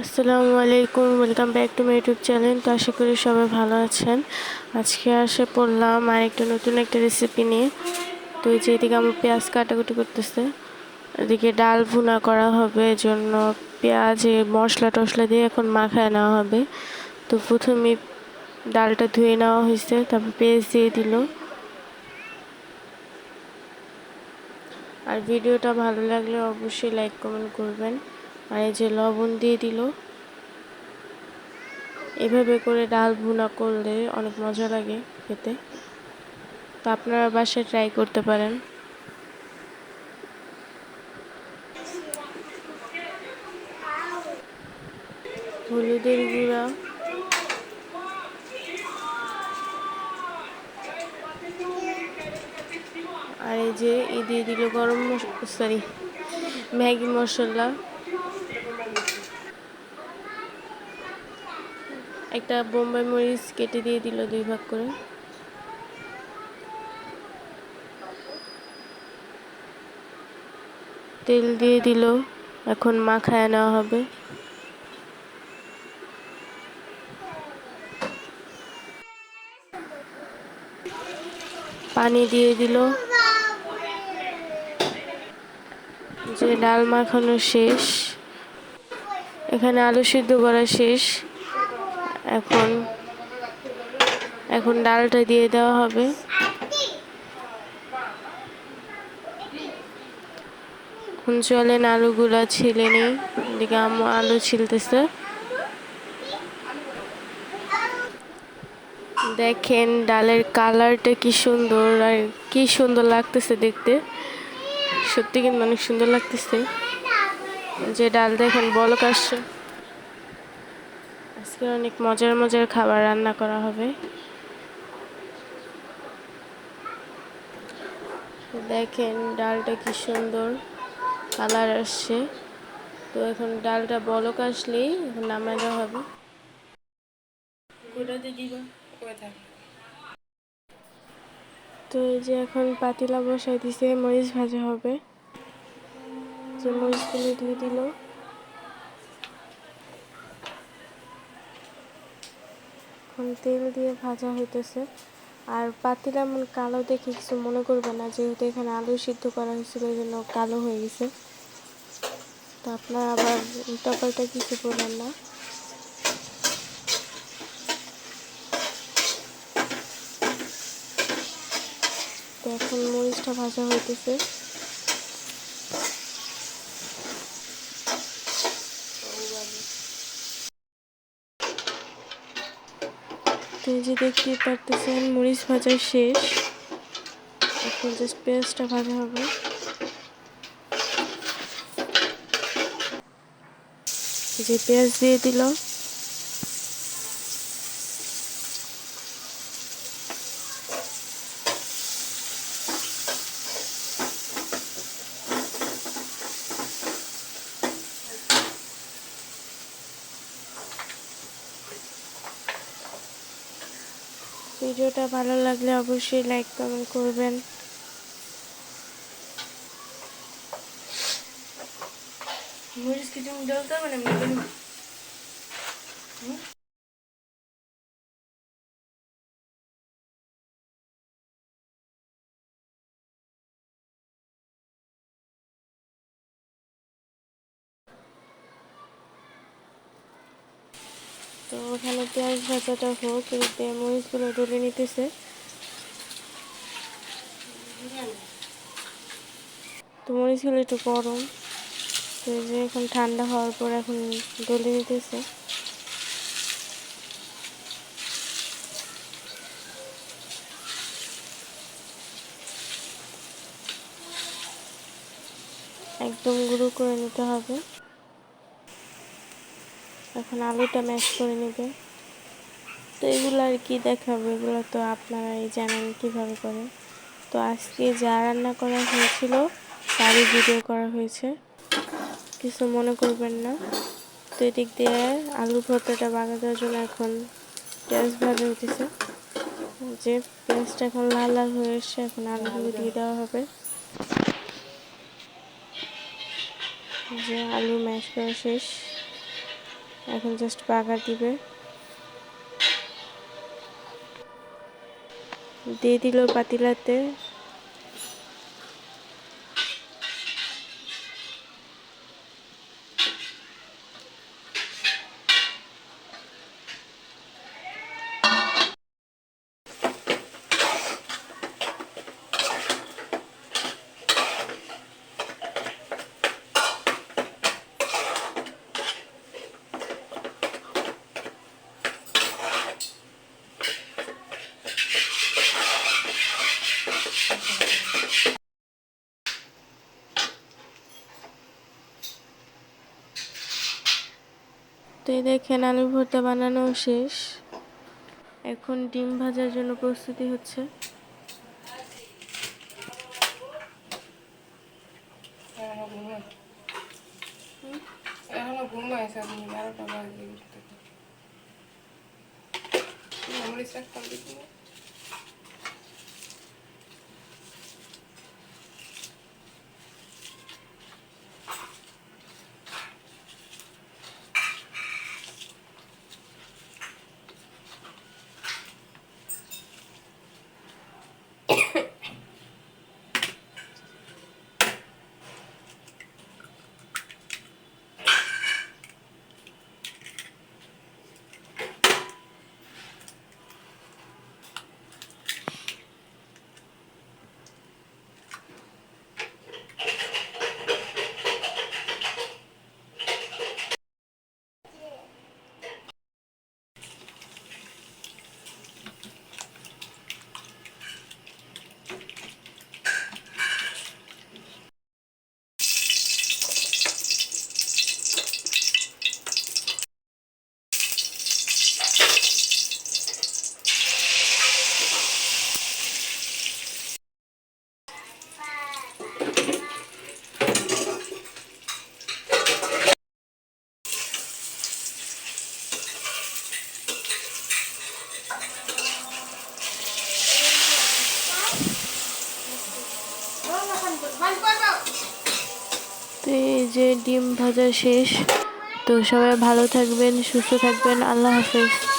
আসসালামু আলাইকুম, welcome back to my YouTube channel. তো আশা করি সবাই ভালো আছেন। আজকে আসে পড়লাম আর একটা নতুন একটা রেসিপি নিয়ে। তো এই যে এদিকে আমার পেঁয়াজ কাটাকুটি করতেছে, এদিকে ডাল ভুনা করা হবে, এজন্য পেঁয়াজে মশলা টশলা দিয়ে এখন মাখায় নেওয়া হবে। তো প্রথমে ডালটা ধুয়ে নেওয়া হয়েছে, তারপর পেঁয়াজ দিয়ে দিল। আর ভিডিওটা ভালো লাগলে অবশ্যই লাইক কমেন্ট করবেন। আর এই যে লবণ দিয়ে দিল। এভাবে করে ডাল ভুনা করলে অনেক মজা লাগে খেতে। তো আপনারা বাসায় ট্রাই করতে পারেন। হলুদের গুঁড়া, আর এই যে দিয়ে দিল ম্যাগি মশলা, একটা বোম্বাই মরিচ কেটে দিয়ে দিল 2 ভাগ করে। তেল দিয়ে দিল, এখন মাখায় নেওয়া হবে। পানি দিয়ে দিল। যে ডাল মাখানো শেষ, এখানে আলু সিদ্ধ করা শেষ। এখন এখন ডালটা দিয়ে দেওয়া হবে। এখন চলেন আলুগুলা ছিলে নেই। এদিকে আলু ছিলতেছে। দেখেন ডালের কালারটা কি সুন্দর, আর কি সুন্দর লাগতেছে দেখতে। সত্যি কিন্তু অনেক সুন্দর লাগতেছে। যে ডাল দেখেন বলক আসছে। আজকে অনেক মজার মজার খাবার রান্না করা হবে। দেখেন ডালটা কি সুন্দর কালার আসছে। তো এখন ডালটা বলক আসলেই এখন নামায় দেওয়া হবে। তো এই যে এখন পাতিলা বসাই দিছে, মরিচ ভাজা হবে। যে মরিচগুলো দিয়ে দিল। এখন তেল দিয়ে ভাজা হইতেছে। আর পাতিলা এমন কালো দেখে কিছু মনে করবে না, যেহেতু এখানে আলু সিদ্ধ করা হয়েছিল এই জন্য কালো হয়ে গেছে। তো আপনার আবার উল্টাপাল্টা কিছু করবেন না। তো এখন মরিচটা ভাজা হইতেছে। তো এই যে দেখতে পারতেছেন মরিচ ভাজা শেষ। এখন জাস্ট পেঁয়াজটা ভাজা হবে। যে পেঁয়াজ দিয়ে দিল। ভিডিওটা ভালো লাগলে অবশ্যই লাইক কমেন্ট করবেন। মরিচ কি তুমি ডলতে হবে না? তো ওখানে পেঁয়াজ ভাজাটা হোক, এতে মরিচগুলো ডলে নিতেছে। তো মরিচগুলো একটু গরম। তো এই যে এখন ঠান্ডা হওয়ার পর এখন ডলে নিতেছে। একদম গুঁড়ো করে নিতে হবে। এখন আলুটা ম্যাশ করে নেবে। তো এগুলো আর কি দেখাবো, এগুলো তো আপনারাই জানেন কিভাবে করে। তো আজকে যা রান্না করা হয়েছিল তারই ভিডিও করা হয়েছে, কিছু মনে করবেন না। তো এদিক দিয়ে আলু ভর্তাটা বানানোর জন্য এখন পেঁয়াজ ভাজা হইতেছে। যে পেঁয়াজটা এখন লাল লাল হয়ে এসছে, এখন আলুগুলো দিয়ে দেওয়া হবে। যে আলু ম্যাশ করা শেষ। এখন জাস্ট বাগার দিবে, দিয়ে দিল পাতিলাতে। তো এই দেখেন আলু ভর্তা বানানো শেষ, এখন ডিম ভাজার জন্য প্রস্তুতি হচ্ছে। এখনো ঘুমাইছে, আপনি 12টা বাজে আমরা রাখতাম দেখি না। তো এই যে ডিম ভাজা শেষ। তো সবাই ভালো থাকবেন, সুস্থ থাকবেন, আল্লাহ হাফেজ।